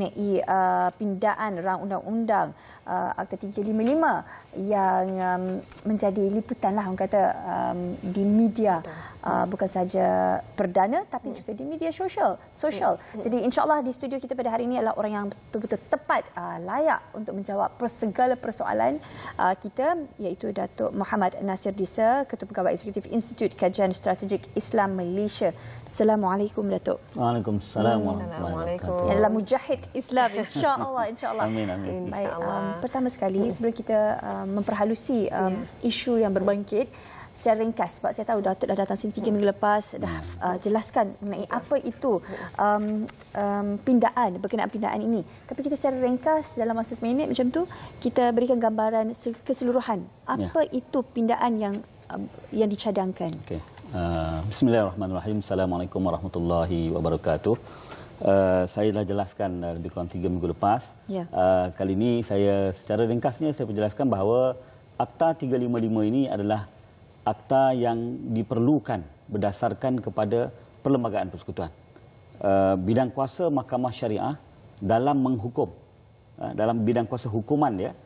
mengenai pindaan rang undang-undang Akta 355 yang menjadi liputan lah, orang kata, di media, bukan saja perdana tapi juga di media sosial. Jadi insya-Allah di studio kita pada hari ini adalah orang yang betul-betul tepat, layak untuk menjawab segala persoalan kita, iaitu Datuk Muhammad Nasir Disa, Ketua Pegawai Eksekutif Institut Kajian Strategik Islam Malaysia. Assalamualaikum Datuk. Waalaikumsalam warahmatullahi wabarakatuh. Yang adalah mujahid Islam, insya-Allah. Amin amin. Baik, pertama sekali sebelum kita memperhalusi isu yang berbangkit secara ringkas, sebab saya tahu Datuk dah datang sini 3 minggu lepas, dah jelaskan mengenai apa itu berkenaan pindaan ini. Tapi kita secara ringkas dalam masa seminit macam tu, kita berikan gambaran keseluruhan apa itu pindaan yang dicadangkan. Okay. Bismillahirrahmanirrahim. Assalamualaikum warahmatullahi wabarakatuh. Saya dah jelaskan lebih kurang 3 minggu lepas. Kali ini saya secara ringkasnya saya perjelaskan bahawa Akta 355 ini adalah akta yang diperlukan berdasarkan kepada Perlembagaan Persekutuan. Bidang kuasa Mahkamah Syariah dalam menghukum, dalam bidang kuasa hukuman dia,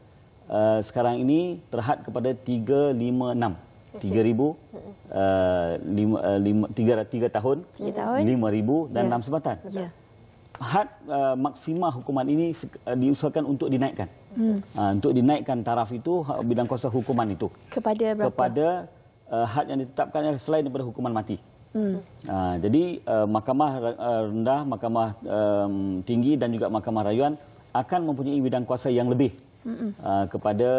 sekarang ini terhad kepada 356. 3 tahun, 5,000 dan 6 sebatan. Had maksima hukuman ini diusahakan untuk dinaikkan. Untuk dinaikkan taraf itu, bidang kuasa hukuman itu kepada berapa? Kepada had yang ditetapkan selain daripada hukuman mati. Jadi mahkamah rendah, mahkamah tinggi dan juga mahkamah rayuan akan mempunyai bidang kuasa yang lebih kepada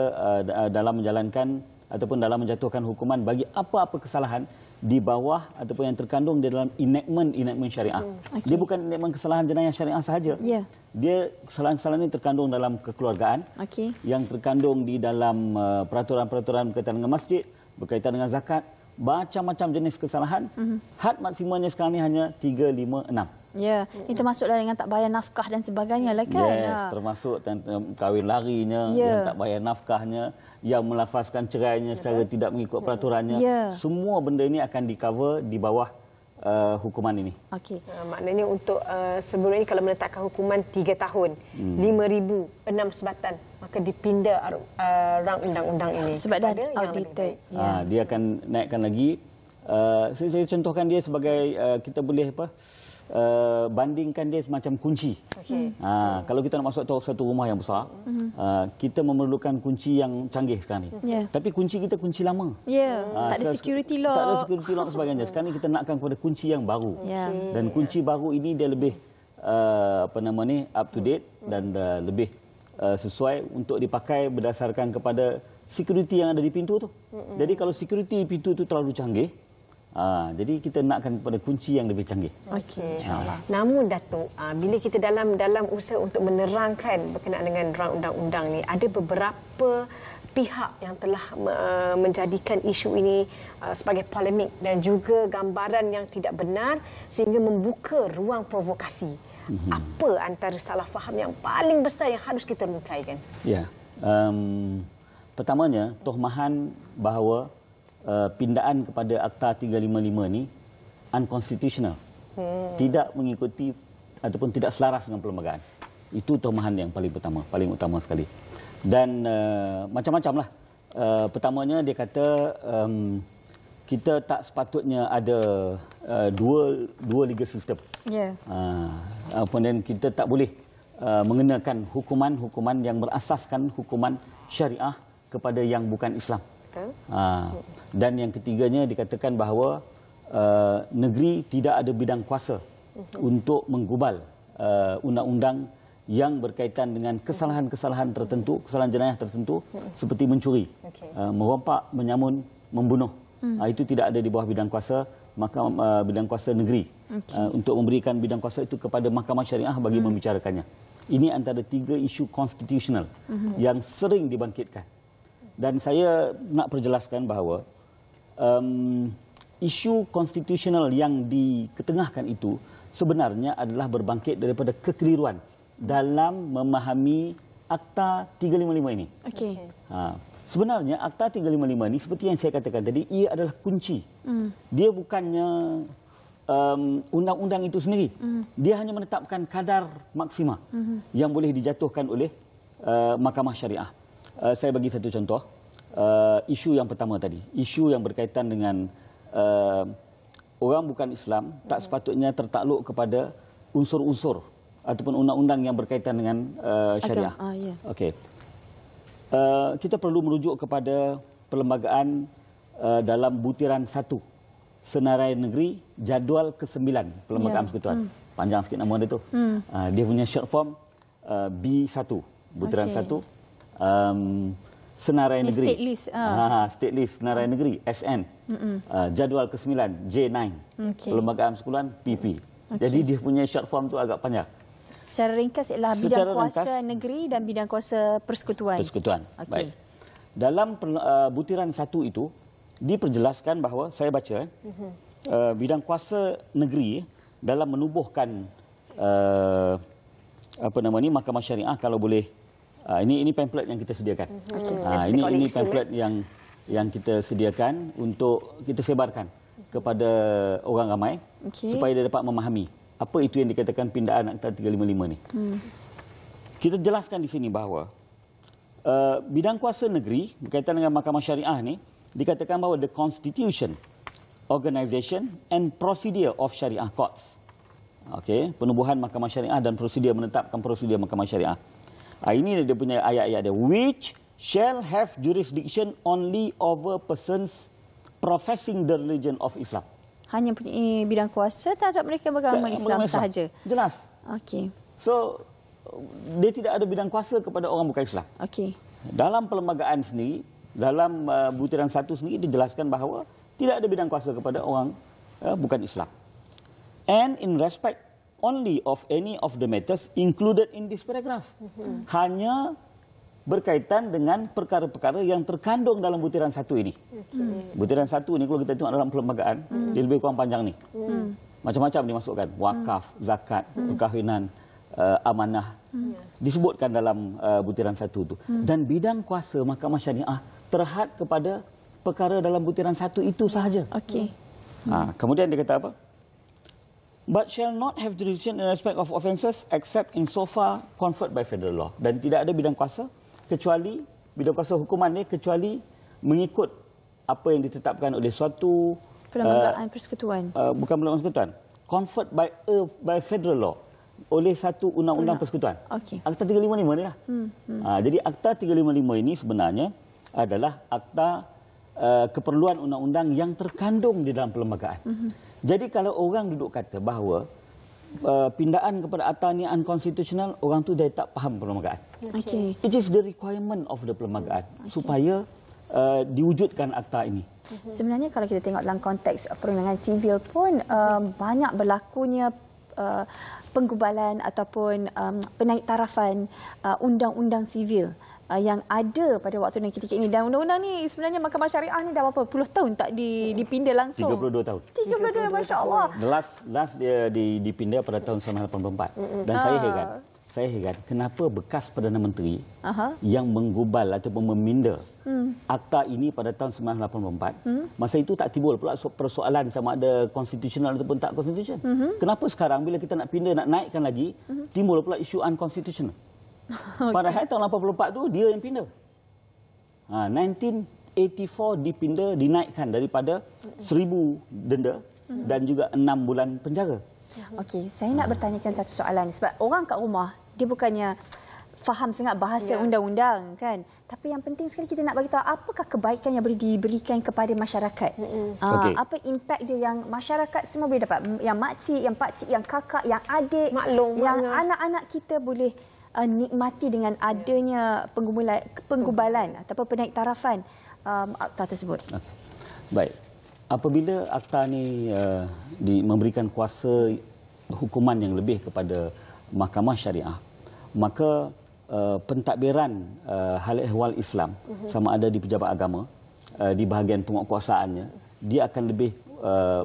dalam menjalankan ataupun dalam menjatuhkan hukuman bagi apa-apa kesalahan di bawah ataupun yang terkandung di dalam enactment syariah. Dia bukan enactment kesalahan jenayah syariah sahaja. Dia kesalahan-kesalahan ini terkandung dalam kekeluargaan, yang terkandung di dalam peraturan-peraturan berkaitan dengan masjid, berkaitan dengan zakat, macam-macam jenis kesalahan. Had maksimumnya sekarang ini hanya 356. Ini termasuk dengan tak bayar nafkah dan sebagainya lah kan? Termasuk kahwin larinya, yang tak bayar nafkahnya, yang melafazkan cerainya secara tidak mengikut peraturannya. Semua benda ini akan di-cover di bawah hukuman ini. Maknanya untuk sebelum ini kalau menetapkan hukuman 3 tahun, 5,000, 6 sebatan, maka dipinda rang undang-undang ini. Sebab dah outdated. Dia akan naikkan lagi. Saya contohkan dia sebagai kita boleh bandingkan dia semacam kunci. Kalau kita nak masuk satu rumah yang besar, kita memerlukan kunci yang canggih sekarang ni. Tapi kunci kita kunci lama. Tak ada security lock. Tak ada security lock dan sebagainya. Sekarang ni kita nakkan kepada kunci yang baru. Dan kunci baru ini dia lebih up to date dan lebih sesuai untuk dipakai berdasarkan kepada security yang ada di pintu tu. Jadi kalau security pintu tu terlalu canggih, jadi kita nakkan kepada kunci yang lebih canggih. Namun Datuk, bila kita dalam usaha untuk menerangkan berkenaan dengan rang undang-undang ni, ada beberapa pihak yang telah menjadikan isu ini sebagai polemik dan juga gambaran yang tidak benar sehingga membuka ruang provokasi. Apa antara salah faham yang paling besar yang harus kita rungkaikan? Pertamanya, tohmahan bahawa pindaan kepada Akta 355 ini unconstitutional. Tidak mengikuti ataupun tidak selaras dengan perlembagaan. Itu tohmahan yang paling pertama, paling utama sekali. Dan macam-macam lah. Pertamanya dia kata kita tak sepatutnya ada dua legal system. Kemudian kita tak boleh mengenakan hukuman-hukuman yang berasaskan hukuman syariah kepada yang bukan Islam. Dan yang ketiganya dikatakan bahawa negeri tidak ada bidang kuasa untuk menggubal undang-undang yang berkaitan dengan kesalahan-kesalahan tertentu, kesalahan jenayah tertentu seperti mencuri, merompak, menyamun, membunuh. Itu tidak ada di bawah bidang kuasa bidang kuasa negeri untuk memberikan bidang kuasa itu kepada mahkamah syariah bagi membicarakannya. Ini antara 3 isu konstitusional yang sering dibangkitkan. Dan saya nak perjelaskan bahawa isu konstitusional yang diketengahkan itu sebenarnya adalah berbangkit daripada kekeliruan dalam memahami Akta 355 ini. Sebenarnya Akta 355 ini seperti yang saya katakan tadi, ia adalah kunci. Dia bukannya undang-undang itu sendiri. Dia hanya menetapkan kadar maksima yang boleh dijatuhkan oleh Mahkamah Syariah. Saya bagi satu contoh. Isu yang pertama tadi, isu yang berkaitan dengan orang bukan Islam tak sepatutnya tertakluk kepada unsur-unsur ataupun undang-undang yang berkaitan dengan syariah. Okey. Kita perlu merujuk kepada perlembagaan dalam butiran 1 Senarai Negeri Jadual ke-9 Perlembagaan Persekutuan. Panjang sikit nama dia tu. Dia punya short form B1, butiran 1 Senarai Negeri. State list. State list Senarai Negeri SN. Jadual ke-9 J9. Perlembagaan Persekutuan PP. Jadi dia punya short form tu agak panjang. Secara ringkas ialah bidang kuasa negeri dan bidang kuasa persekutuan. Persekutuan. Baik. Dalam butiran 1 itu diperjelaskan bahawa saya baca bidang kuasa negeri dalam menubuhkan Mahkamah Syariah, kalau boleh ini pamphlet yang kita sediakan. Ini pamphlet yang kita sediakan untuk kita sebarkan kepada orang ramai supaya dia dapat memahami apa itu yang dikatakan pindaan Akta 355 ni. Kita jelaskan di sini bahawa bidang kuasa negeri berkaitan dengan Mahkamah Syariah ni dikatakan bahawa the constitution, organisation and procedure of Syariah courts. Okey, penubuhan Mahkamah Syariah dan prosedur menetapkan prosedur Mahkamah Syariah. Ini dia punya ayat-ayat dia, which shall have jurisdiction only over persons professing the religion of Islam. Hanya punya bidang kuasa terhadap mereka beragama Islam sahaja. Jelas. Okey. So dia tidak ada bidang kuasa kepada orang bukan Islam. Okey. Dalam perlembagaan sendiri, dalam butiran 1 sendiri dijelaskan bahawa tidak ada bidang kuasa kepada orang bukan Islam. And in respect only of any of the matters included in this paragraph. Hanya berkaitan dengan perkara-perkara yang terkandung dalam butiran 1 ini. Butiran 1 ini kalau kita tengok dalam perlembagaan, dia lebih kurang panjang ni. Macam-macam dimasukkan, wakaf, zakat, perkahwinan, amanah. Disebutkan dalam butiran 1 itu. Dan bidang kuasa Mahkamah Syariah terhad kepada perkara dalam butiran 1 itu sahaja. Okey. Kemudian dia kata apa? But shall not have jurisdiction in respect of offences except in so far conferred by federal law. Dan tidak ada bidang kuasa kecuali bidang kuasa hukuman ni kecuali mengikut apa yang ditetapkan oleh suatu perlembagaan persekutuan. Bukan perlembagaan persekutuan. Conferred by federal law, oleh satu undang-undang persekutuan. Akta 355 ni lah. Jadi Akta 355 ini sebenarnya adalah akta keperluan undang-undang yang terkandung di dalam perlembagaan. Jadi kalau orang duduk kata bahawa pindaan kepada akta ni unconstitutional, orang tu dah tak faham perlembagaan. It is the requirement of the perlembagaan supaya diwujudkan akta ini. Sebenarnya kalau kita tengok dalam konteks perundangan sivil pun banyak berlakunya penggubalan ataupun penaiktarafan undang-undang sivil yang ada pada waktu dan ketika ini. Dan undang-undang ni sebenarnya Mahkamah Syariah ni dah berapa puluh tahun tak dipinda langsung. 32 tahun. 32, Masya Allah. Last dia dipinda pada tahun 1984. Dan saya heran kenapa bekas Perdana Menteri yang menggubal ataupun meminda akta ini pada tahun 1984, masa itu tak timbul pula persoalan sama ada konstitusional ataupun tak konstitusional. Kenapa sekarang bila kita nak pinda, nak naikkan lagi, timbul pula isu unconstitutional? Padahal tahun 84 tu dia yang pindah. 1984 dipinda, dinaikkan daripada 1,000 denda dan juga 6 bulan penjara. Okey, saya nak bertanyakan satu soalan sebab orang kat rumah dia bukannya faham sangat bahasa undang-undang kan. Tapi yang penting sekali kita nak bagi tahu apakah kebaikan yang boleh diberikan kepada masyarakat. Apa impak dia yang masyarakat semua boleh dapat, yang makcik, yang pakcik, yang kakak, yang adik, maklum, yang anak-anak kita boleh nikmati dengan adanya penggubalan ataupun penaiktarafan akta tersebut. Baik. Apabila akta ni memberikan kuasa hukuman yang lebih kepada Mahkamah Syariah, maka pentadbiran hal ehwal Islam sama ada di pejabat agama, di bahagian penguatkuasaannya, dia akan lebih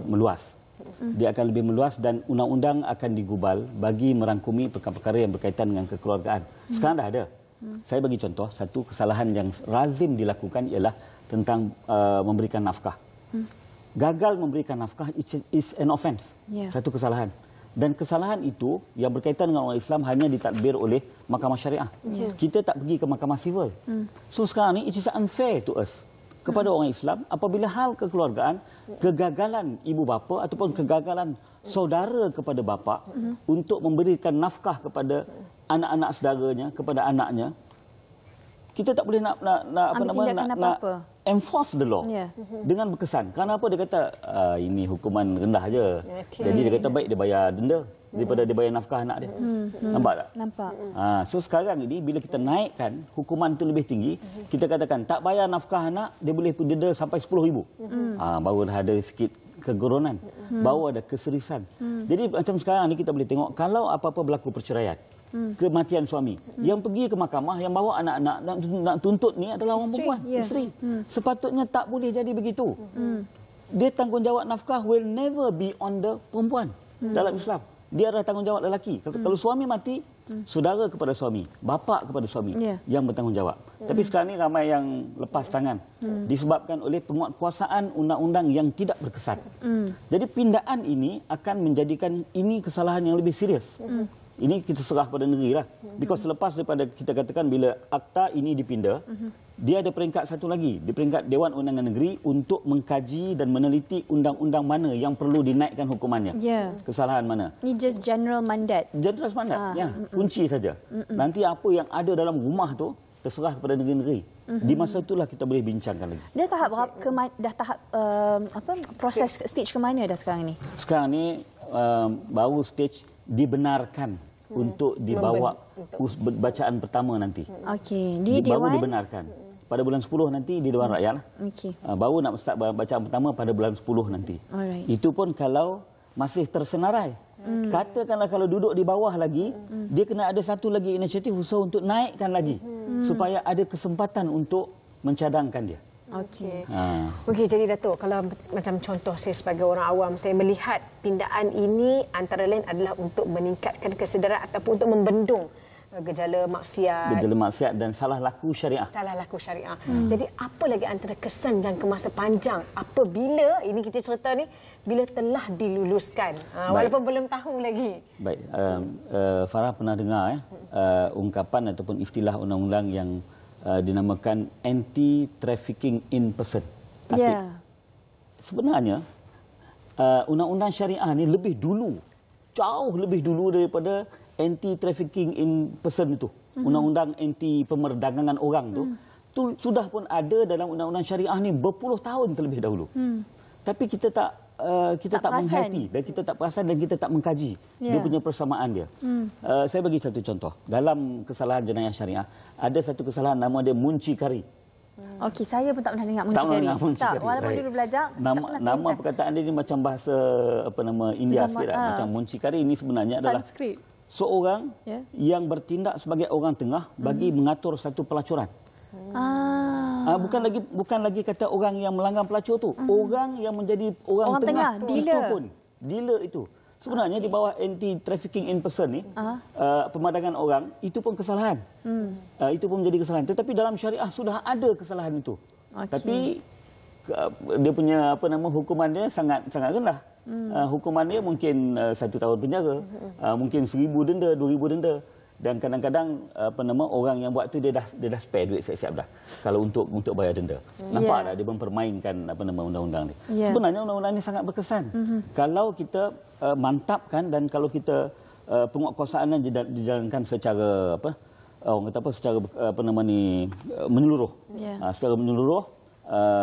meluas. Dia akan lebih meluas dan undang-undang akan digubal bagi merangkumi perkara-perkara yang berkaitan dengan kekeluargaan. Sekarang dah ada. Saya bagi contoh, satu kesalahan yang lazim dilakukan ialah tentang memberikan nafkah. gagal memberikan nafkah is an offence. Satu kesalahan. Dan kesalahan itu yang berkaitan dengan orang Islam hanya ditadbir oleh mahkamah syariah. Kita tak pergi ke mahkamah sivil. So sekarang ni it is unfair to us kepada orang Islam apabila hal kekeluargaan, kegagalan ibu bapa ataupun kegagalan saudara kepada bapa untuk memberikan nafkah kepada anak-anak saudaranya, kepada anaknya, kita tak boleh nak enforce the law dengan berkesan. Kerana apa dia kata ini hukuman rendah aja. Jadi dia kata baik dia bayar denda daripada dia bayar nafkah anak dia. Nampak tak? Nampak. So sekarang ini bila kita naikkan hukuman itu lebih tinggi, kita katakan tak bayar nafkah anak dia boleh denda sampai 10,000. Baru dah ada sikit kegurunan, baru ada keseriusan. Jadi macam sekarang ni kita boleh tengok kalau apa-apa berlaku perceraian, kematian suami, yang pergi ke mahkamah, yang bawa anak-anak nak tuntut ni adalah orang perempuan, isteri. Sepatutnya tak boleh jadi begitu. Dia tanggungjawab nafkah will never be on the perempuan dalam Islam. Dia adalah tanggungjawab lelaki. Kalau suami mati, saudara kepada suami, bapa kepada suami yang bertanggungjawab. Tapi sekarang ni ramai yang lepas tangan disebabkan oleh penguatkuasaan undang-undang yang tidak berkesan. Jadi pindaan ini akan menjadikan ini kesalahan yang lebih serius. Ini kita serah pada negeri lah. Because selepas daripada kita katakan bila akta ini dipinda, dia ada peringkat satu lagi. Di peringkat Dewan Undangan Negeri untuk mengkaji dan meneliti undang-undang mana yang perlu dinaikkan hukumannya. Kesalahan mana. Ini just general mandat. General mandat, kunci saja. Nanti apa yang ada dalam rumah tu terserah kepada negeri-negeri. Di masa itulah kita boleh bincangkan lagi. Dia tahap proses stage ke mana dah sekarang ni? Sekarang ni baru stage dibenarkan untuk dibawa bacaan pertama nanti. Okey, baru dibenarkan. Pada bulan 10 nanti di Dewan Rakyat lah. Baru nak start bacaan pertama pada bulan 10 nanti. Itu pun kalau masih tersenarai. Katakanlah kalau duduk di bawah lagi, dia kena ada satu lagi inisiatif usaha untuk naikkan lagi supaya ada kesempatan untuk mencadangkan dia. Okey, jadi Datuk, kalau macam contoh saya sebagai orang awam, saya melihat pindaan ini antara lain adalah untuk meningkatkan kesedaran ataupun untuk membendung gejala maksiat dan salah laku syariah. Jadi apa lagi antara kesan jangka masa panjang apabila ini kita cerita ni bila telah diluluskan, walaupun belum tahu lagi. Baik, Farah pernah dengar ungkapan ataupun istilah undang-undang yang dinamakan anti-trafficking in person. Sebenarnya undang-undang syariah ni jauh lebih dulu daripada anti-trafficking in person itu. Undang-undang anti pemerdagangan orang tu sudah pun ada dalam undang-undang syariah ni berpuluh tahun terlebih dahulu. Tapi kita tak menghayati dan kita tak perasan dan kita tak mengkaji dia punya persamaan dia. Saya bagi satu contoh. Dalam kesalahan jenayah syariah, ada satu kesalahan nama dia muncikari. Okey, saya pun tak pernah dengar muncikari. Tak, walaupun dulu belajar. Nama perkataan dia ni macam bahasa India sikit lah. Macam muncikari ini sebenarnya adalah seorang yang bertindak sebagai orang tengah bagi mengatur satu pelacuran. Bukan lagi kata orang yang melanggar pelacur tu, orang yang menjadi orang tengah itu pun dealer itu. Sebenarnya di bawah anti trafficking in person ni, pemandangan orang itu pun kesalahan. Itu pun menjadi kesalahan. Tetapi dalam syariah sudah ada kesalahan itu. Tapi dia punya hukuman dia sangat rendah. Hukuman dia mungkin 1 tahun penjara, mungkin 1,000 denda, 2,000 denda. Dan kadang-kadang orang yang buat tu dia dah spare duit siap-siap dah kalau untuk bayar denda. Nampak tak dia mempermainkan undang-undang ni. Sebenarnya undang-undang ni sangat berkesan. Kalau kita mantapkan dan kalau kita penguatkuasaannya dijalankan secara menyeluruh. Secara menyeluruh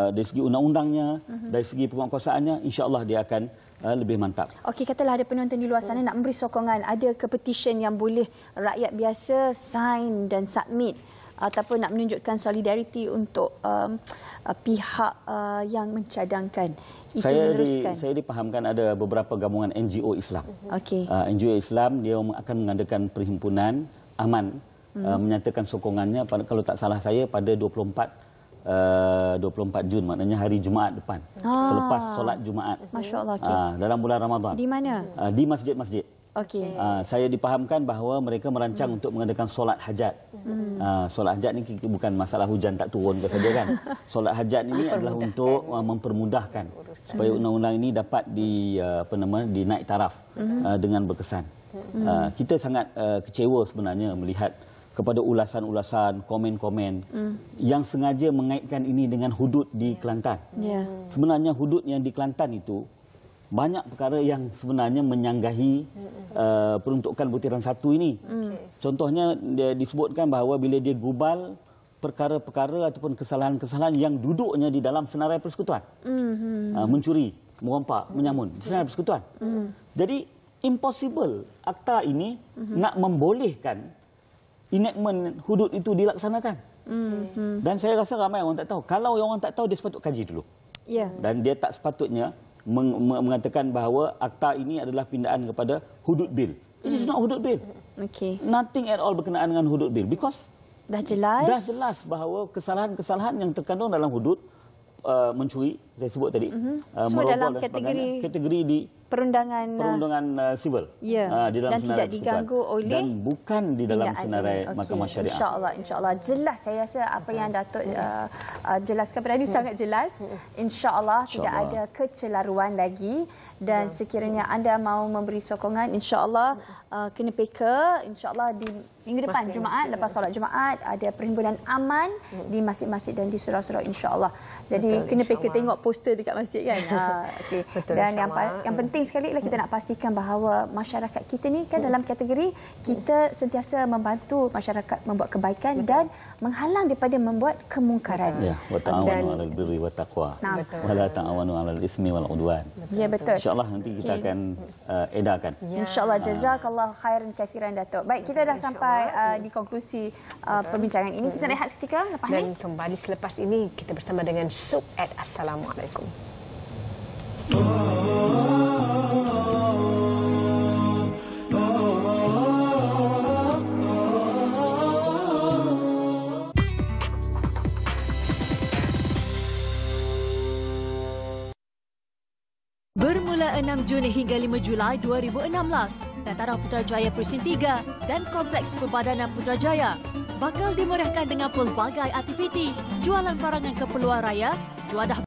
dari segi undang-undangnya, dari segi penguatkuasaannya, insya-Allah dia akan lebih mantap. Okey, katalah ada penonton di luar sana nak memberi sokongan, ada ke petition yang boleh rakyat biasa sign dan submit ataupun nak menunjukkan solidariti untuk pihak yang mencadangkan itu meneruskan. Saya dipahamkan ada beberapa gabungan NGO Islam. NGO Islam dia akan mengadakan perhimpunan aman menyatakan sokongannya kalau tak salah saya pada 24 Jun, maknanya hari Jumaat depan. Selepas solat Jumaat. Masya-Allah. Dalam bulan Ramadan. Di mana? Di masjid-masjid. Okey. Saya dipahamkan bahawa mereka merancang untuk mengadakan solat hajat. Solat hajat ni bukan masalah hujan tak turun ke saja kan. Solat hajat ini adalah untuk mempermudahkan supaya undang-undang ini dapat dinaik taraf dengan berkesan. Kita sangat kecewa sebenarnya melihat kepada ulasan-ulasan, komen-komen yang sengaja mengaitkan ini dengan hudud di Kelantan. Sebenarnya hudud yang di Kelantan itu banyak perkara yang sebenarnya menyanggahi peruntukan butiran 1 ini. Contohnya dia disebutkan bahawa bila dia gubal perkara-perkara ataupun kesalahan-kesalahan yang duduknya di dalam senarai persekutuan. Mencuri, merompak, menyamun di senarai persekutuan. Jadi impossible akta ini nak membolehkan enactment hudud itu dilaksanakan. Dan saya rasa ramai orang tak tahu. Kalau orang tak tahu, dia sepatut kaji dulu. Dan dia tak sepatutnya mengatakan bahawa akta ini adalah pindaan kepada hudud bil. It is not hudud bil. Nothing at all berkenaan dengan hudud bil. Because dah jelas bahawa kesalahan-kesalahan yang terkandung dalam hudud, mencuri, saya sebut tadi, semua dalam kategori di perundangan sivil. Di dalam dan tidak diganggu oleh dan bukan di dalam senarai mahkamah syariah. InsyaAllah jelas. Saya rasa apa yang Datuk jelaskan pada ini sangat jelas. InsyaAllah tidak ada kecelaruan lagi. Dan sekiranya anda mau memberi sokongan, insyaAllah kena peka. InsyaAllah di minggu depan Jumaat, lepas solat Jumaat, ada perhimpunan aman di masjid-masjid dan di surau-surau, insyaAllah. Jadi kena peka tengok poster dekat masjid kan. Dan yang penting sekali ialah kita nak pastikan bahawa masyarakat kita ni kan dalam kategori kita sentiasa membantu masyarakat membuat kebaikan dan menghalang daripada membuat kemungkaran. Wa ta'awanu 'alal birri wat taqwa wa la ta'awanu 'alal ismi wal 'udwan. Ya, betul. InsyaAllah nanti kita akan edarkan. InsyaAllah. Jazakallah khairan kathiran, Datuk. Baik, kita dah sampai di konklusi perbincangan ini. Kita rehat seketika lepas dan kembali selepas ini kita bersama dengan Suk Ed. Assalamualaikum. Bermula 6 Jun hingga 5 Julai 2016, Dataran Putrajaya Presin 3 dan Kompleks Perbadanan Putrajaya bakal dimeriahkan dengan pelbagai aktiviti, jualan barangan keperluan raya, juadah